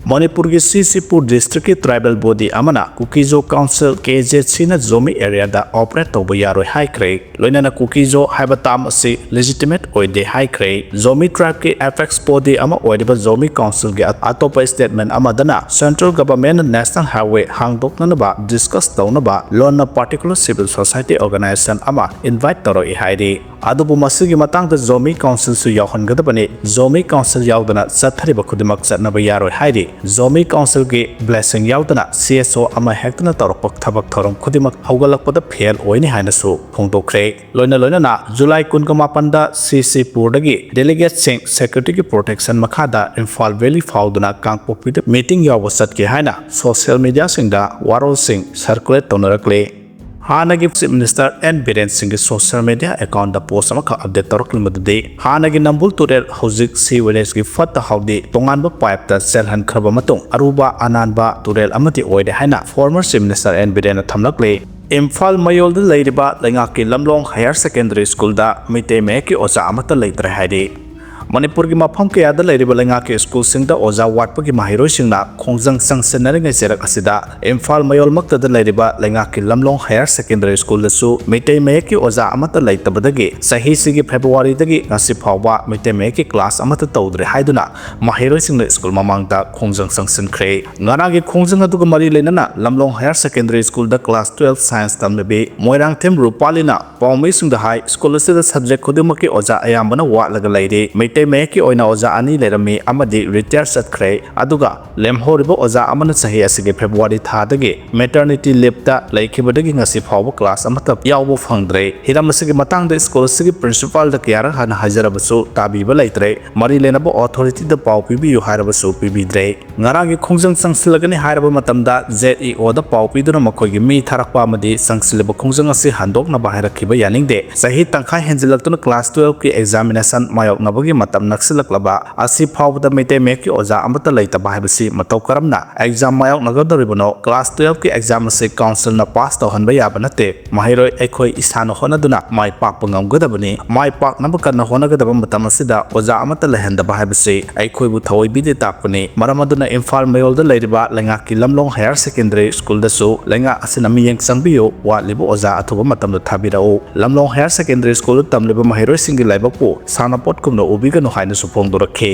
Manipur ki Sisipur district ki tribal body amana kukizo council KJC na Zomi area da operate tawba yaroi haikre loinana kukizo haibatam asi legitimate oide haikre Zomi tribe ki FX body ama oideba Zomi council ge atopa statement amadana central government national highway hangdok nanaba discuss tawnaba lona particular civil society organization ama invite taro hairi adubu masigi matangda Zomi council su yawhangadabani Zomi council yawdana sathariba khudimak chatnaba yaroi hairi Zomi council ki blessing yawdana CSO ama hektana tarokpak thabak thorom khudimak haugalakpada fail oini hainasu phongdokre loina na July 18 da CC Purdagi delegate sing security ki protection makhada Imphal Valley fauduna kangpokpi meeting yawa satke haina social media singda warol sing circulate tonarakle Hanagi Chief Minister and Biren Singh social media account da post amaka update torokli madde Hanagi Nambul Turel Hozik Sewerage ki fat haudi tonganba pipe ta selhan khraba matung Aruba Ananba Turel amati oide haina former Chief Minister and Biren thamlakle Imphal Mayol da leiriba lengaki lamlong higher secondary school da Meitei mayek ki oza amata leitre haidi Manipur ki mafam kaya da leiriba lengaki school singda oza watpa ki mahiroi singna khongjang sangsenari ngai serak asida Imphal Mayol makta da leiriba lengaki lamlong higher secondary school da su Meitei mayek ki oza amata leitabadagi sahi sigi February dagi ngasi phawba Meitei mayek ki class amata tawdre haiduna mahiroi singna school mamangda khongjang sangsenkhre ngaragi khongjang aduga mari leinana lamlong higher secondary school da class 12 science tambe moirang them rupalina pawmei singda high school asida subject khudimaki oza ayambana watlaga leire Meitei mayek ki oina oza ani lerami amadi retire satkre aduga lemhoribo oza amana sahi asige February thadagi maternity leave da laikhibadagi ngasi phawba class amata yawbo phangdre hiram asige matangda school asige principal da kyara hana hajarabasu tabiba leitre mari lenabo authority da paw pibiyu hairabasu pibidre ngaragi khongjang sangsilagani hairaba matamda ZEO da paw piduna makhogi mi tharakpa amadi sangsilaba khongjang asi handokna bahirakhiba yaningde sahi tangkhai henjilaktuna class 12 ki examination mayoknabagi matam naksilaklaba asi phawda Meitei mayek ki oza amata leitaba haibasi matau karamna exam mayok nagadoribano class 12 ki exam se council na pass tawhanba yaba nate mahiroi ekhoi isana honaduna mai pak pangamgadabani mai pak nabakan honagadaba matam asida oza amata lehendaba haibasi ekhoi bu thawai bide takpani maramaduna Imphal Mayol da leiriba lengaki lamlong higher secondary school da su lenga asina miyeng sangbiyo wa libo oza athuba matam da thabirao lamlong higher secondary school tamleba mahiroi singi laibakpo sanapot kumno ubigano haina supong dorakhe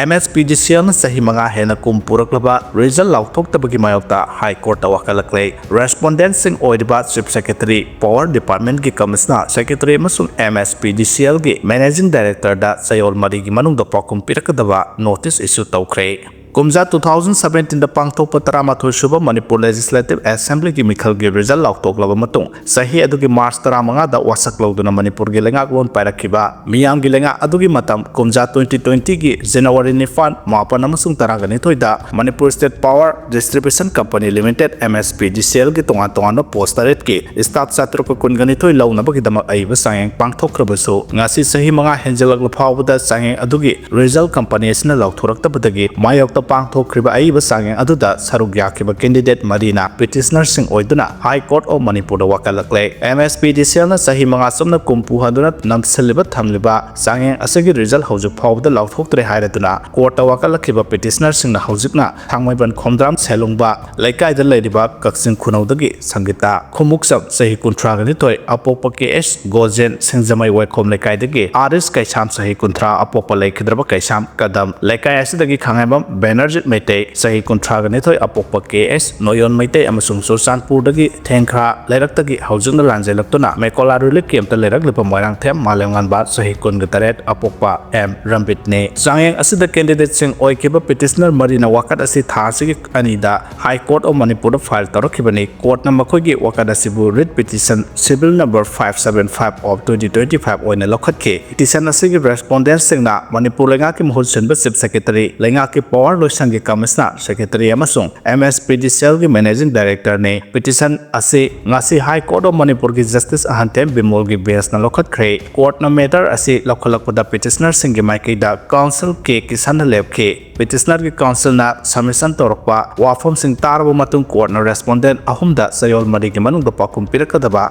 MSPDCL sahi manga hena kumpuraklaba result lauthoktabagi mayokta High Court ta wakalakle respondent sing oidiba Chief Secretary Power Department ki Commissioner Secretary masung MSPDCL gi Managing Director da sayol mari gi manung da pakum pirakadaba notice issue tawkhre Kumja 2017 da pangthokpa taramathoi suba Manipur Legislative Assembly ki mikhal gi result lautoklaba matung sahi adugi March 15 da wasak lawduna Manipur gi lengak lon pairakhiba miyam gi lenga adugi matam Kumja 2020 gi January ni fan mapan amasung taragani thoida Manipur State Power Distribution Company Limited MSPDCL gi tonga postaret ki staff satro ko kungani thoi launa bagi dama aiba sangeng pangthokrabasu ngasi sahi manga henjalak lafawda sangeng adugi result company asna lauthoraktabadagi mayok pangthokriba aiba sangeng aduda saruk yakhiba candidate marina petitioner sing oiduna High Court of Manipur da wakalakle MSPDCL na sahi manga somna kumpu haduna namsaliba thamliba sangeng asagi result hojuk phawda lauthoktre hairatuna court da wakalakhiba petitioner sing na hojikna thangmaiban khomdram selungba laikai da leiriba kaksin khunaudagi sangita khumuksam sahi kunthra gani toy apokpa KS gojen sengjamai wekhom laikai dagi RS kaisam sahi kunthra apokpa laikhidraba kaisam kadam laikai asidagi khangaibam Energy Meitei sahi kunthagani thoi apokpa KS noyon Meitei amasung Sursanpur dagi thengkha leirak haujung lanjailaktuna mekola relief camp ta leirak lepa moirang them malengan ba sahi kungataret apokpa M Rambit ne sangeng asida candidate sing oikiba petitioner marina wakat asi thasigi anida High Court of Manipur file tarakhibani court na makhogi wakat asibu writ petition civil number 575 of 2025 oina lokhatke petition asigi respondent singna Manipur lenga ki mohul senba chief secretary lenga ki power Sangi Commissioner Secretary amasung MSPDCL gi Managing Director ne petition ase ngasi High Court of Manipur gi Justice Ahantem Bimol gi base na lokhat khre court na matter ase lokhalakpada petitioner singi maikei da council ke kisan lab ke petitioner gi council na submission torokpa wafom sing tarbu matung court na respondent ahumda sayol mari gi manung da pakum pirakadaba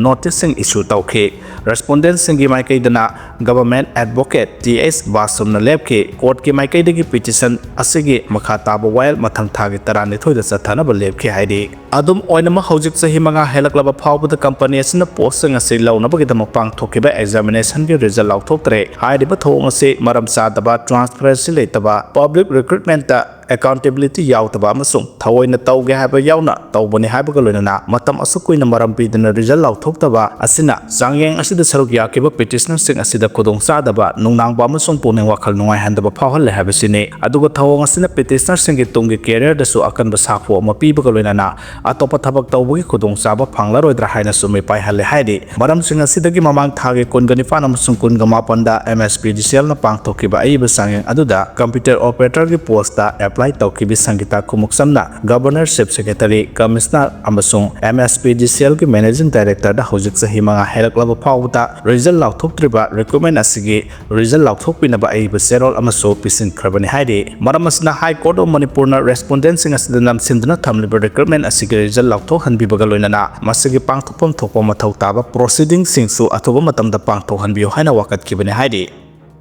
notice sing issue tawkhe respondent singi maikei dana government advocate TS Basum na lab ke court ki maikei dagi petition ase ꯑꯁꯤꯒꯤ ꯃꯈꯥ ꯇꯥꯕ ꯋꯥꯌꯦꯜ ꯃꯊꯪ ꯊꯥꯒꯤ 12ꯗ ꯆꯠꯊꯅꯕ ꯂꯦꯞꯈꯤ ꯍꯥꯏꯔꯤ ꯑꯗꯨꯝ ꯑꯣꯏꯅꯃꯛ ꯍꯧꯖꯤꯛ ꯆꯍꯤ 5 ꯍꯦꯜꯂꯛꯂꯕ ꯐꯥꯎꯕꯗ ꯀꯝꯄꯅꯤ ꯑꯁꯤꯅ ꯄꯣꯁꯁꯤꯡ ꯑꯁꯤ ꯂꯧꯅꯕꯒꯤꯗꯃꯛ ꯄꯥꯡꯊꯣꯛꯈꯤꯕ ꯑꯦꯛꯖꯥꯃꯤꯅꯦꯁꯟꯒꯤ ꯔꯤꯖꯜ ꯂꯥꯎꯊꯣꯛꯇ꯭ꯔꯦ ꯍꯥꯏꯔꯤꯕ ꯊꯧꯑꯣꯡ ꯑꯁꯤ ꯃꯔꯝ ꯆꯥꯗꯕ ꯇ꯭ꯔꯥꯟꯁꯄꯔꯦꯟꯁꯤ ꯂꯩꯇꯕ ꯄꯕ꯭ꯂꯤꯛ ꯔꯤꯀ꯭ꯔꯨꯏꯠꯃꯦꯟꯇ ꯑꯦꯀꯥꯎꯟꯇꯦꯕꯤꯂꯤꯇꯤ ꯌꯥꯎꯗꯕ ꯑꯃꯁꯨꯡ ꯊꯑꯣꯏꯅ ꯇꯧꯒꯦ ꯍꯥꯏꯕ ꯌꯥꯎꯅ ꯇꯧꯕꯅꯤ ꯍꯥꯏꯕꯒ ꯂꯣꯏꯅꯅ ꯃꯇꯝ ꯑꯁꯨꯛ ꯀꯨꯏꯅ ꯃꯔꯝ ꯄꯤꯗꯨꯅ ꯔꯤꯖꯜ ꯂꯥꯎꯊꯣꯛꯇꯕ ꯑꯁꯤꯅ ꯆꯥꯡꯌꯦꯡ ꯑꯁꯤꯗ ꯁꯔꯨꯛ ꯌꯥꯈꯤꯕ ꯄꯦꯇꯤꯁꯅꯔꯁꯤꯡ ꯑꯁꯤꯗ ꯈꯨꯗꯣꯡꯆꯥꯗꯕ ꯅꯨꯡꯅꯥꯡꯕ ꯑꯃꯁꯨꯡ ꯄꯨꯛꯅꯤꯡ ꯋꯥꯈꯜ ꯅꯨꯡꯉꯥꯏꯍꯟꯗꯕ ꯐꯥꯎꯍꯜꯂꯦ ꯍꯥꯏꯕꯁꯤꯅꯤ ꯑꯗꯨꯒ ꯊꯧꯑꯣꯡ ꯑꯁꯤꯅ ꯄꯦꯇꯤꯁꯅꯔꯁꯤꯡꯒꯤ ꯇꯨꯡꯒꯤ ꯀꯦꯔꯤꯌꯔꯗꯁꯨ ꯑꯀꯟꯕ ꯁꯥꯐꯨ ꯑꯃ ꯄꯤꯕꯒ ꯂꯣꯏꯅꯅ ꯑꯇꯣꯞꯄ ꯊꯕꯛ ꯇꯧꯕꯒꯤ ꯈꯨꯗꯣꯡꯆꯥꯕ ꯐꯪꯂꯔꯣꯏꯗ꯭ꯔꯥ ꯍꯥꯏꯅꯁꯨ ꯃꯤꯄꯥꯏꯍꯜꯂꯦ ꯍꯥꯏꯔꯤ ꯃꯔꯝꯁꯤꯡ ꯑꯁꯤꯗꯒꯤ ꯃꯃꯥꯡ ꯊꯥꯒꯤ 29 ꯑꯃꯁꯨꯡ 18ꯗ MSPDCLꯅ ꯄꯥꯡꯊꯣꯛꯈꯤꯕ ꯑꯏꯕ ꯆꯥꯡꯌꯦꯡ ꯑꯗꯨꯗ ꯀꯝꯄ꯭ꯌꯨꯇꯔ ꯑꯣꯄꯔꯦꯇꯔꯒꯤ ꯄꯣꯁꯇ ꯑꯦꯄ꯭ꯂꯥꯏ ꯇꯧꯈꯤꯕ ꯁꯪꯒꯤꯇꯥ ꯈꯨꯃꯨꯛꯁꯝꯅ ꯒꯚꯔꯅꯔ ꯆꯤꯐ ꯁꯦꯀ꯭ꯔꯦꯇꯔꯤ ꯀꯃꯤꯁꯅꯔ ꯑꯃꯁꯨꯡ MSPDCLꯒꯤ ꯃꯦꯅꯦꯖꯤꯡ ꯗꯥꯏꯔꯦꯛꯇꯔꯗ ꯍꯧꯖꯤꯛ ꯆꯍꯤ 5 ꯍꯦꯜꯂꯛꯂꯕ ꯐꯥꯎꯕꯗ ꯔꯤꯖꯜ ꯂꯥꯎꯊꯣꯛꯇ꯭ꯔꯤꯕ ꯔꯤꯀ꯭ꯔꯨꯠꯃꯦꯟ ꯑꯁꯤꯒꯤ ꯔꯤꯖꯜ ꯂꯥꯎꯊꯣꯛꯄꯤꯅꯕ ꯑꯏꯕ ꯆꯦꯔꯣꯜ ꯑꯃꯁꯨ ꯄꯤꯁꯤꯟꯈ꯭ꯔꯕꯅꯤ ꯍꯥꯏꯔꯤ ꯃꯔꯝ ꯑꯁꯤꯅ ꯍꯥꯏ ꯀꯣꯔꯠ ꯑꯣꯐ ꯃꯅꯤꯄꯨꯔꯅ ꯔꯦꯁꯄꯣꯟꯗꯦꯟꯠꯁꯤꯡ ꯑꯁꯤꯗ ꯅꯝꯁꯤꯟꯗꯨꯅ ꯊꯝꯂꯤꯕ ꯔꯤꯀ꯭ꯔꯨꯠꯃꯦꯟ ꯑꯁꯤꯒꯤ ꯔꯤꯖꯜ ꯂꯥꯎꯊꯣꯛꯍꯟꯕꯤꯕꯒ ꯂꯣꯏꯅꯅ ꯃꯁꯤꯒꯤ ꯄꯥꯡꯊꯣꯛꯐꯝ ꯊꯣꯛꯄ ꯃꯊꯧ ꯇꯥꯕ ꯄ꯭ꯔꯣꯁꯤꯗꯤꯡꯁꯤꯡꯁꯨ ꯑꯊꯨꯕ ꯃꯇꯝꯗ ꯄꯥꯡꯊꯣꯛꯍꯟꯕꯤꯌꯨ ꯍꯥꯏꯅ ꯋꯥꯀꯠꯈꯤꯕꯅꯤ ꯍꯥꯏꯔꯤ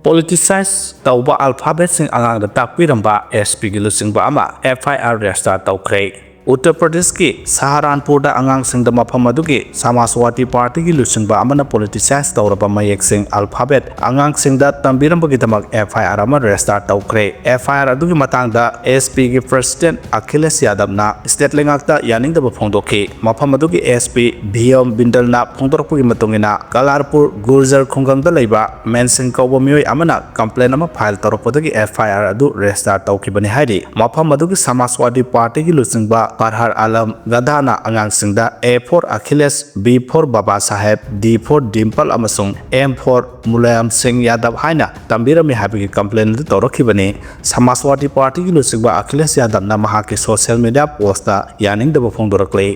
ꯄꯣꯂꯤꯇꯤꯁꯥꯏꯖ ꯇꯧꯕ ꯑꯜꯐꯥꯕꯦꯠꯁꯤꯡ ꯑꯉꯥꯡꯗ ꯇꯥꯛꯄꯤꯔꯝꯕ SPꯒꯤ ꯂꯨꯆꯤꯡꯕ ꯑꯃ FIR ꯔꯦꯖꯤꯁꯇꯔ ꯇꯧꯈ꯭ꯔꯦ ꯎꯠꯇꯔ ꯄ꯭ꯔꯗꯦꯁꯀꯤ ꯁꯍꯥꯔꯥꯟꯄꯨꯔꯗ ꯑꯉꯥꯡꯁꯤꯡꯗ ꯃꯐꯝ ꯑꯗꯨꯒꯤ ꯁꯃꯥꯖꯋꯥꯗꯤ ꯄꯥꯔꯇꯤꯒꯤ ꯂꯨꯆꯤꯡꯕ ꯑꯃꯅ ꯄꯣꯂꯤꯇꯤꯁꯥꯏꯖ ꯇꯧꯔꯕ ꯃꯌꯦꯛꯁꯤꯡ ꯑꯜꯐꯥꯕꯦꯠ ꯑꯉꯥꯡꯁꯤꯡꯗ ꯇꯝꯕꯤꯔꯝꯕꯒꯤꯗꯃꯛ FIR ꯑꯃ ꯔꯦꯖꯤꯁꯇꯔ ꯇꯧꯈ꯭ꯔꯦ FIR ꯑꯗꯨꯒꯤ ꯃꯇꯥꯡꯗ SPꯒꯤ ꯄ꯭ꯔꯁꯤꯗꯦꯟꯠ ꯑꯈꯤꯂꯦꯁ ꯌꯥꯗꯕꯅ ꯁ꯭ꯇꯦꯠ ꯂꯩꯉꯥꯛꯇ ꯌꯥꯅꯤꯡꯗꯕ ꯐꯣꯡꯗꯣꯛꯈꯤ ꯃꯐꯝ ꯑꯗꯨꯒꯤ SP ꯚꯤꯌꯝ ꯕꯤꯟꯗꯜꯅ ꯐꯣꯡꯗꯣꯔꯛꯄꯒꯤ ꯃꯇꯨꯡꯏꯟꯅ ꯀꯂꯥꯔꯄꯨꯔ ꯒꯨꯔꯖꯔ ꯈꯨꯡꯒꯪꯗ ꯂꯩꯕ ꯃꯦꯟꯁꯤꯡ ꯀꯧꯕ ꯃꯤꯑꯣꯏ ꯑꯃꯅ ꯀꯝꯄ꯭ꯂꯦꯟ ꯑꯃ ꯐꯥꯏꯜ ꯇꯧꯔꯛꯄꯗꯒꯤ FIR ꯑꯗꯨ ꯔꯦꯖꯤꯁꯇꯔ ꯇꯧꯈꯤꯕꯅꯤ ꯍꯥꯏꯔꯤ ꯃꯐꯝ ꯑꯗꯨꯒꯤ ꯁꯃꯥꯖꯋꯥꯗꯤ ꯄꯥꯔꯇꯤꯒꯤ ꯂꯨꯆꯤꯡꯕ ꯐꯔꯍꯥꯔ ꯑꯂꯝ ꯒꯙꯥꯅ ꯑꯉꯥꯡꯁꯤꯡꯗ A for Akhilesh B for Baba Saheb D for Dimple ꯑꯃꯁꯨꯡ M for ꯃꯨꯂꯥꯌꯝ ꯁꯤꯡ ꯌꯥꯗꯕ ꯍꯥꯏꯅ ꯇꯝꯕꯤꯔꯝꯃꯤ ꯍꯥꯏꯕꯒꯤ ꯀꯝꯄ꯭ꯂꯦꯟ ꯑꯗꯨ ꯇꯧꯔꯛꯈꯤꯕꯅꯤ ꯁꯃꯥꯖꯋꯥꯗꯤ ꯄꯥꯔꯇꯤꯒꯤ ꯂꯨꯆꯤꯡꯕ ꯑꯈꯤꯂꯦꯁ ꯌꯥꯗꯕꯅ ꯃꯍꯥꯛꯀꯤ ꯁꯣꯁꯤꯌꯦꯜ ꯃꯤꯗꯤꯌꯥ ꯄꯣꯁꯇ ꯌꯥꯅꯤꯡꯗꯕ ꯐꯣꯡꯗꯣꯔꯛꯂꯤ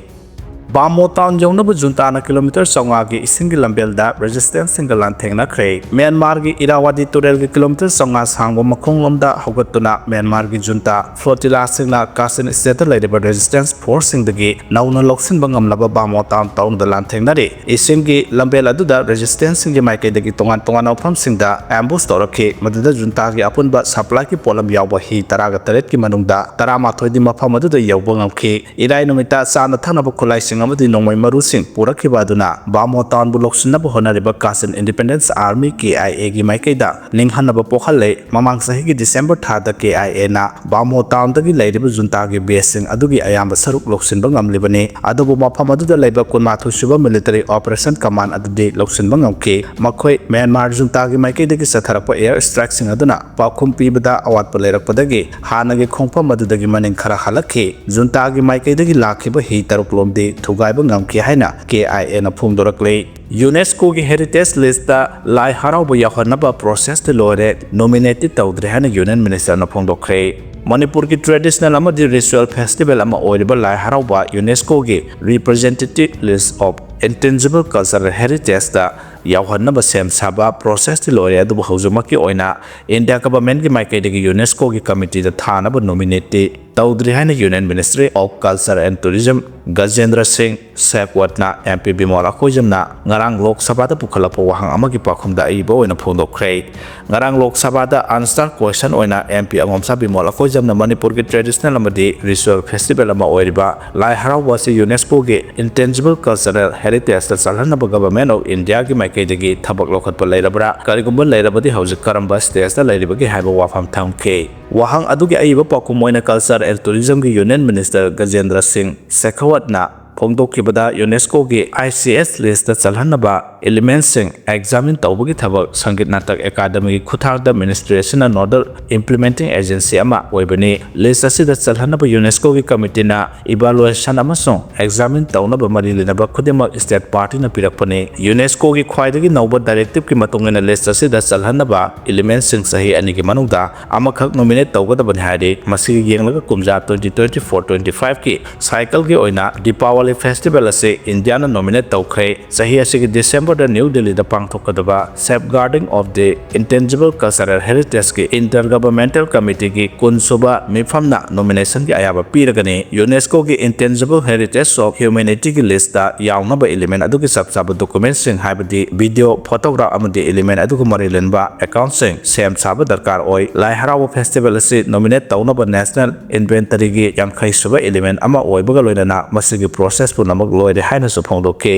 ꯕꯥꯃꯣ ꯇꯥꯎꯟ ꯌꯧꯅꯕ ꯖꯨꯟꯇꯥꯅ ꯀꯤꯂꯣꯃꯤꯇꯔ 500ꯒꯤ ꯏꯁꯤꯡꯒꯤ ꯂꯝꯕꯦꯜꯗ ꯔꯦꯖꯤꯁꯇꯦꯟꯁꯁꯤꯡꯒ ꯂꯥꯟꯊꯦꯡꯅꯈ꯭ꯔꯦ ꯃ꯭ꯌꯥꯟꯃꯥꯔꯒꯤ ꯏꯔꯥꯋꯥꯗꯤ ꯇꯨꯔꯦꯜꯒꯤ ꯀꯤꯂꯣꯃꯤꯇꯔ 500 ꯁꯥꯡꯕ ꯃꯈꯣꯡꯂꯣꯝꯗ ꯍꯧꯒꯠꯇꯨꯅ ꯃ꯭ꯌꯥꯟꯃꯥꯔꯒꯤ ꯖꯨꯟꯇꯥ ꯐ꯭ꯂꯣꯇꯤꯂꯥꯁꯤꯡꯅ ꯀꯥꯆꯤꯟ ꯁ꯭ꯇꯦꯠꯇ ꯂꯩꯔꯤꯕ ꯔꯦꯖꯤꯁꯇꯦꯟꯁ ꯐꯣꯔꯁꯁꯤꯡꯗꯒꯤ ꯅꯧꯅ ꯂꯧꯁꯤꯟꯕ ꯉꯝꯂꯕ ꯕꯥꯃꯣ ꯇꯥꯎꯟ ꯇꯥꯎꯟꯗ ꯂꯥꯟꯊꯦꯡꯅꯔꯤ ꯏꯁꯤꯡꯒꯤ ꯂꯝꯕꯦꯜ ꯑꯗꯨꯗ ꯔꯦꯖꯤꯁꯇꯦꯟꯁꯁꯤꯡꯒꯤ ꯃꯥꯏꯀꯩꯗꯒꯤ ꯇꯣꯉꯥꯟ ꯇꯣꯉꯥꯟꯕ ꯃꯐꯝꯁꯤꯡꯗ ꯑꯦꯝꯕꯨꯁ ꯇꯧꯔꯛꯈꯤ ꯃꯗꯨꯗ ꯖꯨꯟꯇꯥꯒꯤ ꯑꯄꯨꯟꯕ ꯁꯄ꯭ꯂꯥꯏꯒꯤ ꯄꯣꯠꯂꯝ ꯌꯥꯎꯕ ꯍꯤ 18ꯒꯤ ꯃꯅꯨꯡꯗ 11ꯗꯤ ꯃꯐꯝ ꯑꯗꯨꯗ ꯌꯧꯕ ꯉꯝꯈꯤ ꯏꯔꯥꯏ ꯅꯨꯃꯤꯠꯇ ꯆꯥꯅ ꯊꯛꯅꯕ ꯈꯨꯠꯂꯥꯏꯁꯤꯡ ꯑꯃꯗꯤ ꯅꯣꯡꯃꯩ ꯃꯔꯨꯁꯤꯡ ꯄꯨꯔꯛꯈꯤꯕ ꯑꯗꯨꯅ ꯕꯥꯃꯣ ꯇꯥꯎꯟꯕꯨ ꯂꯧꯁꯤꯟꯅꯕ ꯍꯣꯠꯅꯔꯤꯕ ꯀꯥꯆꯤꯟ ꯏꯟꯗꯤꯄꯦꯟꯗꯦꯟꯁ ꯑꯥꯔꯃꯤ KIAꯒꯤ ꯃꯥꯏꯀꯩꯗ ꯅꯤꯡꯍꯟꯅꯕ ꯄꯣꯛꯍꯜꯂꯦ ꯃꯃꯥꯡ ꯆꯍꯤꯒꯤ ꯗꯤꯁꯦꯝꯕꯔ ꯊꯥꯗ KIAꯅ ꯕꯥꯃꯣ ꯇꯥꯎꯟꯗꯒꯤ ꯂꯩꯔꯤꯕ ꯖꯨꯟꯇꯥꯒꯤ ꯕꯦꯁꯁꯤꯡ ꯑꯗꯨꯒꯤ ꯑꯌꯥꯝꯕ ꯁꯔꯨꯛ ꯂꯧꯁꯤꯟꯕ ꯉꯝꯂꯤꯕꯅꯤ ꯑꯗꯨꯕꯨ ꯃꯐꯝ ꯑꯗꯨꯗ ꯂꯩꯕ 12 ꯁꯨꯕ ꯃꯤꯂꯤꯇꯔꯤ ꯑꯣꯄꯔꯦꯁꯟ ꯀꯃꯥꯟꯗ ꯑꯗꯨꯗꯤ ꯂꯧꯁꯤꯟꯕ ꯉꯝꯈꯤ ꯃꯈꯣꯏ ꯃ꯭ꯌꯥꯟꯃꯥꯔ ꯖꯨꯟꯇꯥꯒꯤ ꯃꯥꯏꯀꯩꯗꯒꯤ ꯆꯠꯊꯔꯛꯄ ꯑꯦꯌꯔ ꯁ꯭ꯇ꯭ꯔꯥꯏꯛꯁꯤꯡ ꯑꯗꯨꯅ ꯄꯥꯎꯈꯨꯝ ꯄꯤꯕꯗ ꯑꯋꯥꯠꯄ ꯂꯩꯔꯛꯄꯗꯒꯤ ꯍꯥꯟꯅꯒꯤ ꯈꯣꯡꯐꯝ ꯑꯗꯨꯗꯒꯤ ꯃꯅꯤꯡ ꯈꯔ ꯍꯜꯂꯛꯈꯤ ꯖꯨꯟꯇꯥꯒꯤ ꯃꯥꯏꯀꯩꯗꯒꯤ ꯂꯥꯛꯈꯤꯕ ꯍꯤ 6 ꯂꯣꯝꯗꯤ ꯊꯨꯒꯥꯏꯕ ꯉꯝꯈꯤ ꯍꯥꯏꯅ KIAꯅ ꯐꯣꯡꯗꯣꯔꯛꯂꯤ ꯌꯨꯅꯦꯁꯀꯣꯒꯤ ꯍꯦꯔꯤꯇꯦꯖ ꯂꯤꯁꯇ ꯂꯥꯏ ꯍꯔꯥꯎꯕ ꯌꯥꯎꯍꯟꯅꯕ ꯄ꯭ꯔꯣꯁꯦꯁꯇꯤ ꯂꯣꯏꯔꯦ ꯅꯣꯃꯤꯅꯦꯠꯇꯤ ꯇꯧꯗ꯭ꯔꯦ ꯍꯥꯏꯅ ꯌꯨꯅꯤꯌꯟ ꯃꯤꯅꯤꯁꯇꯔꯅ ꯐꯣꯡꯗꯣꯛꯈ꯭ꯔꯦ ꯃꯅꯤꯄꯨꯔꯒꯤ ꯇ꯭ꯔꯦꯗꯤꯁꯅꯦꯜ ꯑꯃꯗꯤ ꯔꯤꯆꯨꯑꯦꯜ ꯐꯦꯁꯇꯤꯚꯦꯜ ꯑꯃ ꯑꯣꯏꯔꯤꯕ ꯂꯥꯏ ꯍꯔꯥꯎꯕ ꯌꯨꯅꯦꯁꯀꯣꯒꯤ representative list of intangible cultural ꯍꯦꯔꯤꯇꯦꯖꯇ ꯌꯥꯎꯍꯟꯅꯕ ꯁꯦꯝ ꯁꯥꯕ ꯄ꯭ꯔꯣꯁꯦꯁꯇꯤ ꯂꯣꯏꯔꯦ ꯑꯗꯨꯕꯨ ꯍꯧꯖꯤꯛꯃꯛꯀꯤ ꯑꯣꯏꯅ ꯏꯟꯗꯤꯌꯥ ꯒꯚꯔꯟꯃꯦꯟꯠꯀꯤ ꯃꯥꯏꯀꯩꯗꯒꯤ ꯌꯨꯅꯦꯁꯀꯣꯒꯤ ꯀꯃꯤꯇꯤꯗ ꯊꯥꯅꯕ ꯅꯣꯃꯤꯅꯦꯠꯇꯤ ꯇꯧꯗ꯭ꯔꯤ ꯍꯥꯏꯅ union ministry of culture and tourism Gajendra ꯁꯤꯡ ꯁꯦꯈꯋꯠꯅ MP ꯕꯤꯃꯣꯜ ꯑꯀꯣꯏꯖꯝꯅ ꯉꯔꯥꯡ ꯂꯣꯛ ꯁꯚꯥꯗ ꯄꯨꯈꯠꯂꯛꯄ ꯋꯥꯍꯪ ꯑꯃꯒꯤ ꯄꯥꯎꯈꯨꯝꯗ ꯑꯏꯕ ꯑꯣꯏꯅ ꯐꯣꯡꯗꯣꯛꯈ꯭ꯔꯦ ꯉꯔꯥꯡ ꯂꯣꯛ ꯁꯚꯥꯗ ꯑꯟꯁꯔ ꯀ꯭ꯋꯦꯁꯟ ꯑꯣꯏꯅ MP ꯑꯉꯣꯝꯆꯥ ꯕꯤꯃꯣꯜ ꯑꯀꯣꯏꯖꯝꯅ ꯃꯅꯤꯄꯨꯔꯒꯤ ꯇ꯭ꯔꯦꯗꯤꯁꯅꯦꯜ ꯑꯃꯗꯤ ꯔꯤꯆꯨꯑꯦꯜ ꯐꯦꯁꯇꯤꯚꯦꯜ ꯑꯃ ꯑꯣꯏꯔꯤꯕ ꯂꯥꯏ ꯍꯔꯥꯎꯕ ꯑꯁꯤ ꯌꯨꯅꯦꯁꯀꯣꯒꯤ ꯏꯟꯇꯦꯟꯖꯤꯕꯜ ꯀꯜꯆꯔꯦꯜ ꯍꯦꯔꯤꯇꯦꯖꯇ ꯆꯜꯍꯟꯅꯕ ꯒꯚꯔꯟꯃꯦꯟꯠ ꯑꯣꯐ ꯏꯟꯗꯤꯌꯥꯒꯤ ꯃꯥꯏꯀꯩꯗꯒꯤ ꯊꯕꯛ ꯂꯧꯈꯠꯄ ꯂꯩꯔꯕ꯭ꯔꯥ ꯀꯔꯤꯒꯨꯝꯕ ꯂꯩꯔꯕꯗꯤ ꯍꯧꯖꯤꯛ ꯀꯔꯝꯕ ꯁ꯭ꯇꯦꯖꯇ ꯂꯩꯔꯤꯕꯒꯦ ꯍꯥꯏꯕ ꯋꯥꯐꯝ ꯊꯝꯈꯤ ꯋꯥꯍꯪ ꯑꯗꯨꯒꯤ ꯑꯏꯕ ꯄꯥꯎꯈꯨꯝ ꯑꯣꯏꯅ ꯀꯜꯆꯔ ꯑꯦꯟड ꯇꯨꯔꯤꯖꯝꯒꯤ ꯌꯨꯅꯤꯌꯟ ꯃꯤꯅꯤꯁꯇꯔ ꯒꯖꯦꯟꯗ꯭ꯔ ꯁꯤꯡ ꯁꯦꯈꯋꯠꯅ ꯐꯣꯡꯗꯣꯛꯈꯤꯕꯗ ꯌꯨꯅꯦꯁꯀꯣꯒꯤ ICS ꯂꯤꯁꯇ ꯆꯜꯍꯟꯅꯕ ꯏꯂꯤꯃꯦꯟꯠꯁꯤꯡ ꯑꯦꯛꯖꯥꯃꯤꯟ ꯇꯧꯕꯒꯤ ꯊꯕꯛ ꯁꯪꯒꯤꯠ ꯅꯥꯇꯛ ꯑꯦꯀꯥꯗꯃꯤꯒꯤ ꯈꯨꯠꯊꯥꯡꯗ ꯃꯤꯅꯤꯁꯇ꯭ꯔꯤ ꯅꯣꯗꯜ ꯏꯝꯄ꯭ꯂꯤꯃꯦꯟꯇꯤꯡ ꯑꯦꯖꯦꯟꯁꯤ ꯑꯃ ꯑꯣꯏꯕꯅꯤ ꯂꯤꯁ ꯑꯁꯤꯗ ꯆꯜꯍꯟꯅꯕ ꯌꯨꯅꯦꯁꯀꯣꯒꯤ ꯀꯃꯤꯇꯤꯅ ꯏꯚꯥꯂꯨꯑꯦꯁꯟ ꯑꯃꯁꯨꯡ ꯑꯦꯛꯖꯥꯃꯤꯟ ꯇꯧꯅꯕ ꯃꯔꯤ ꯂꯩꯅꯕ ꯈꯨꯗꯤꯡꯃꯛ ꯁ꯭ꯇꯦꯠ ꯄꯥꯔꯇꯤꯅ ꯄꯤꯔꯛꯄꯅꯤ ꯌꯨꯅꯦꯁꯀꯣꯒꯤ ꯈ꯭ꯋꯥꯏꯗꯒꯤ ꯅꯧꯕ ꯗꯥꯏꯔꯦꯛꯇꯤꯚꯀꯤ ꯃꯇꯨꯡꯏꯟꯅ ꯂꯤꯁ ꯑꯁꯤꯗ ꯆꯜꯍꯟꯅꯕ ꯏꯂꯤꯃꯦꯟꯠꯁꯤꯡ ꯆꯍꯤ 2ꯒꯤ ꯃꯅꯨꯡꯗ ꯑꯃꯈꯛ ꯅꯣꯃꯤꯅꯦꯠ ꯇꯧꯒꯗꯕꯅꯤ ꯍꯥꯏꯔꯤ ꯃꯁꯤꯒꯤ ꯌꯦꯡꯂꯒ ꯀꯨꯝꯖꯥ 2024-25ꯒꯤ ꯁꯥꯏꯀꯜꯒꯤ ꯑꯣꯏꯅ ꯗꯤꯄꯥꯋꯂꯤ ꯐꯦꯁꯇꯤꯚꯦꯜ ꯑꯁꯤ ꯏꯟꯗꯤꯌꯥꯅ ꯅꯣꯃꯤꯅꯦꯠ ꯇꯧꯈ꯭ꯔꯦ ꯆꯍꯤ ꯑꯁꯤꯒꯤ December September New Delhi the Pangthokadaba Safeguarding of the Intangible Cultural Heritage ki Intergovernmental Committee ki Kunsuba Mifamna nomination ki ayaba piragani UNESCO ki Intangible Heritage of Humanity ki list da yawnaba element adu ki sabsaba documents sing haibadi video photograph amadi element adu ko marilenba account sing sem saba darkar oi lai harawa festival asi nominate tawnaba national inventory ki yankhai suba element ama oibaga loinana masigi process pu namak loide haina su phongdoke